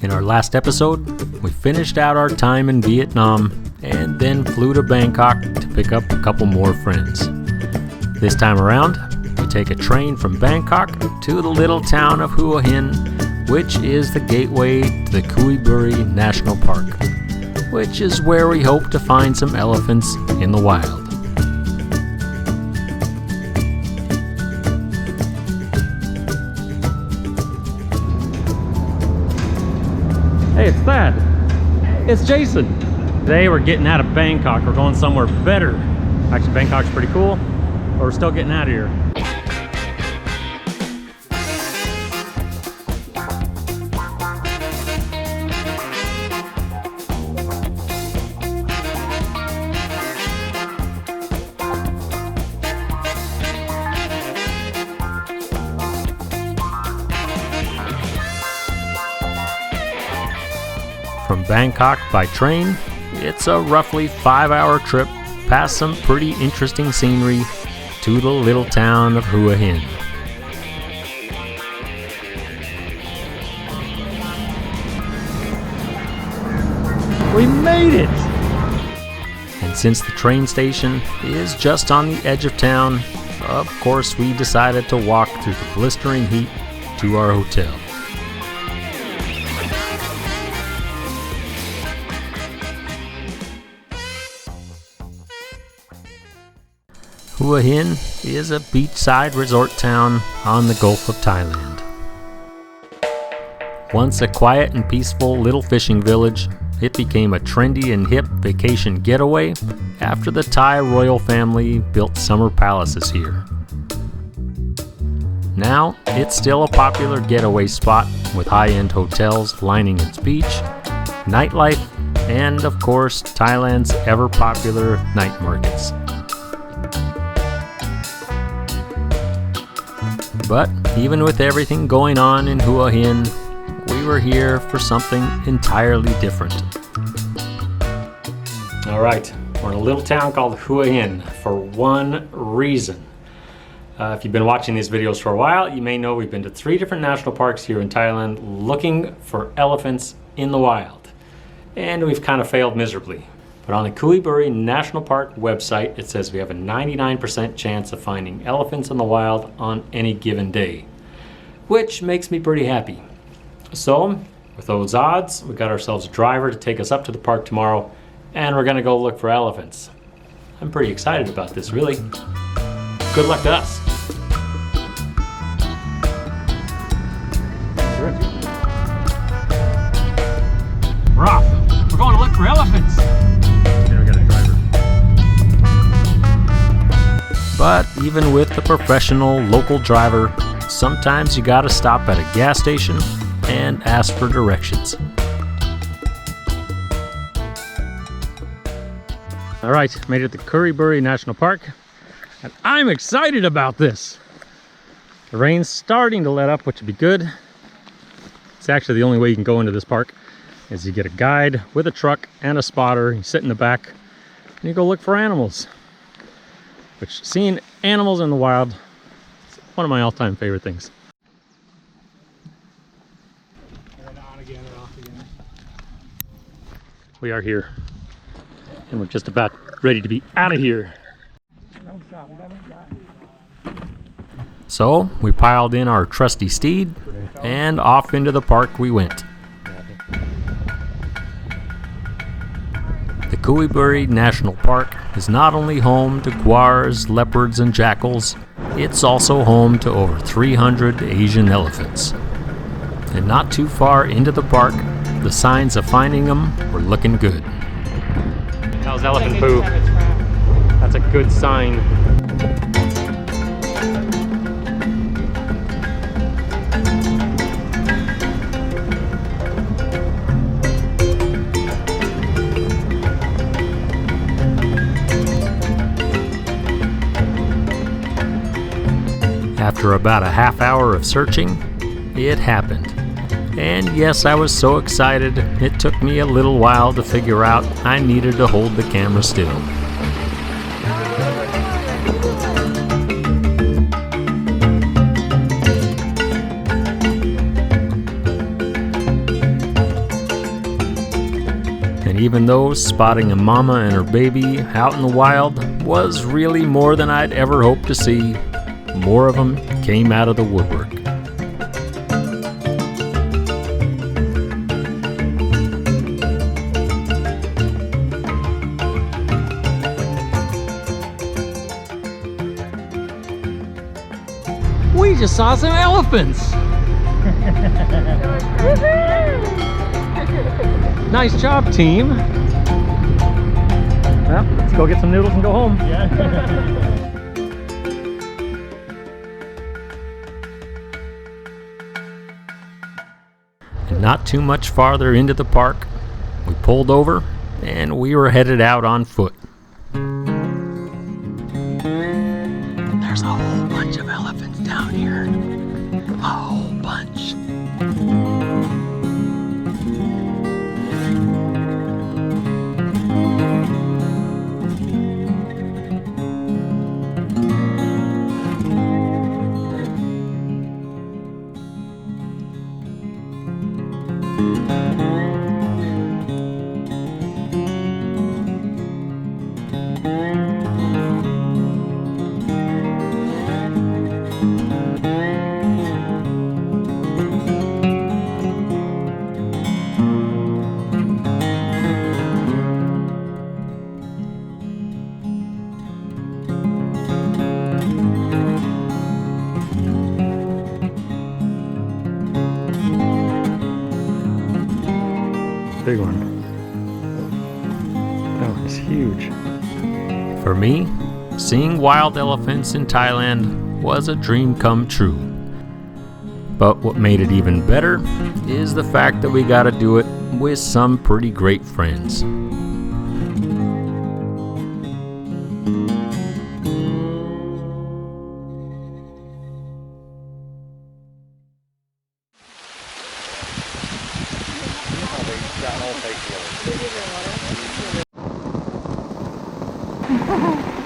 In our last episode, we finished out our time in Vietnam and then flew to Bangkok to pick up a couple more friends. This time around, we take a train from Bangkok to the little town of Hua Hin, which is the gateway to the Kui Buri National Park, which is where we hope to find some elephants in the wild. Hey, it's Thad. It's Jason. Today we're getting out of Bangkok. We're going somewhere better. Actually, Bangkok's pretty cool, but we're still getting out of here. From Bangkok by train, it's a roughly 5-hour trip past some pretty interesting scenery to the little town of Hua Hin. We made it! And since the train station is just on the edge of town, of course we decided to walk through the blistering heat to our hotel. Hua Hin is a beachside resort town on the Gulf of Thailand. Once a quiet and peaceful little fishing village, it became a trendy and hip vacation getaway after the Thai royal family built summer palaces here. Now, it's still a popular getaway spot with high-end hotels lining its beach, nightlife, and of course, Thailand's ever-popular night markets. But even with everything going on in Hua Hin, we were here for something entirely different. Alright, we're in a little town called Hua Hin for one reason. If you've been watching these videos for a while, you may know we've been to 3 different national parks here in Thailand looking for elephants in the wild. And we've kind of failed miserably. But on the Kui Buri National Park website, it says we have a 99% chance of finding elephants in the wild on any given day, which makes me pretty happy. So, with those odds, we got ourselves a driver to take us up to the park tomorrow, and we're gonna go look for elephants. I'm pretty excited about this, really. Good luck to us. We're off. We're going to look for elephants. But even with the professional local driver, sometimes you gotta stop at a gas station and ask for directions. All right, made it to Kui Buri National Park, and I'm excited about this. The rain's starting to let up, which would be good. It's actually the only way you can go into this park, is you get a guide with a truck and a spotter, you sit in the back, and you go look for animals. Which, seeing animals in the wild is one of my all-time favorite things. We are here, and we're just about ready to be out of here. So, we piled in our trusty steed, and off into the park we went. The Kui Buri National Park is not only home to guars, leopards, and jackals, it's also home to over 300 Asian elephants. And not too far into the park, the signs of finding them were looking good. That was elephant poo. That's a good sign. After about a half hour of searching, it happened. And yes, I was so excited, it took me a little while to figure out I needed to hold the camera still. though spotting a mama and her baby out in the wild was really more than I'd ever hoped to see, more of them came out of the woodwork. We just saw some elephants! Nice job, team! Well, let's go get some noodles and go home. Yeah. And not too much farther into the park, we pulled over and we were headed out on foot. There's a whole bunch of elephants down here. A whole bunch. Big one. That one's huge. For me, seeing wild elephants in Thailand was a dream come true. But what made it even better is the fact that we got to do it with some pretty great friends.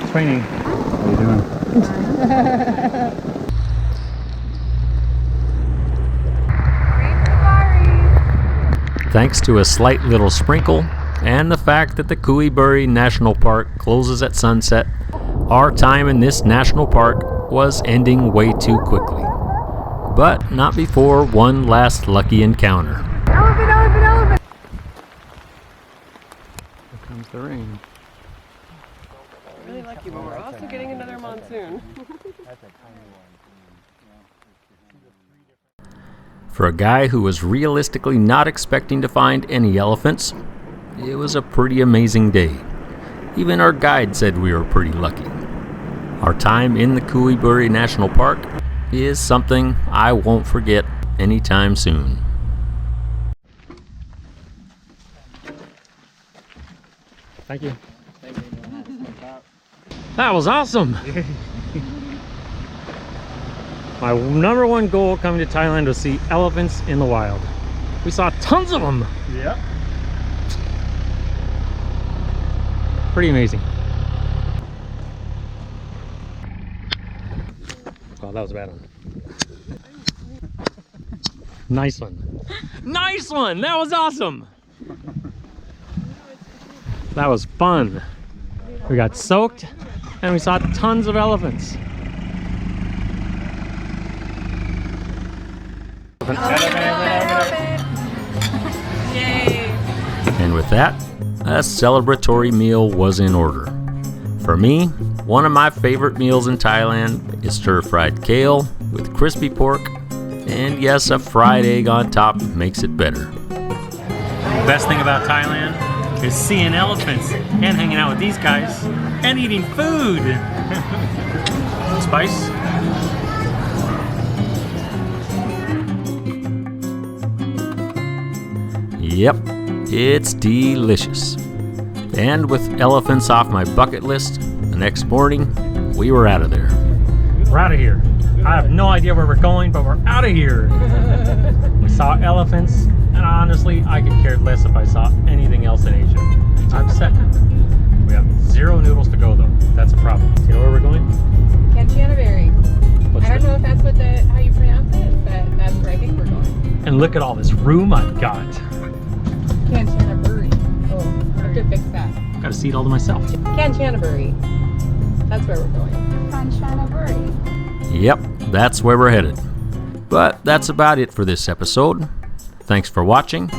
It's raining. How are you doing? Thanks to a slight little sprinkle and the fact that the Kui Buri National Park closes at sunset, our time in this national park was ending way too quickly. But not before one last lucky encounter. Elephant, elephant, elephant! Here comes the rain. Really lucky, but we're also getting another monsoon. For a guy who was realistically not expecting to find any elephants, it was a pretty amazing day. Even our guide said we were pretty lucky. Our time in the Kui Buri National Park is something I won't forget anytime soon. Thank you. That was awesome! My number one goal coming to Thailand was to see elephants in the wild. We saw tons of them! Yeah. Pretty amazing. Oh, that was a bad one. Nice one. Nice one! That was awesome! That was fun. We got soaked and we saw tons of elephants. Yay! And with that, a celebratory meal was in order. For me, one of my favorite meals in Thailand is stir-fried kale with crispy pork, and yes, a fried egg on top makes it better. Best thing about Thailand is seeing elephants and hanging out with these guys and eating food. Spice? Yep, it's delicious. And with elephants off my bucket list, the next morning, we were out of there. We're out of here. I have no idea where we're going, but we're out of here. We saw elephants, and honestly, I could care less if I saw anything else in Asia. I'm set. We have 0 noodles to go, though. That's a problem. Do you know where we're going? Kanchanaburi. What's I don't know if that's how you pronounce it, but that's where I think we're going. And look at all this room I've got. Kanchanaburi. Oh, got a seat all to myself. Kanchanaburi. That's where we're going. Kanchanaburi. Yep, that's where we're headed. But that's about it for this episode. Thanks for watching,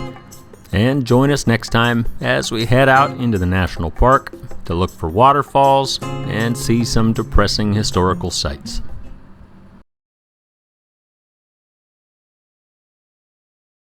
and join us next time as we head out into the national park to look for waterfalls and see some depressing historical sights.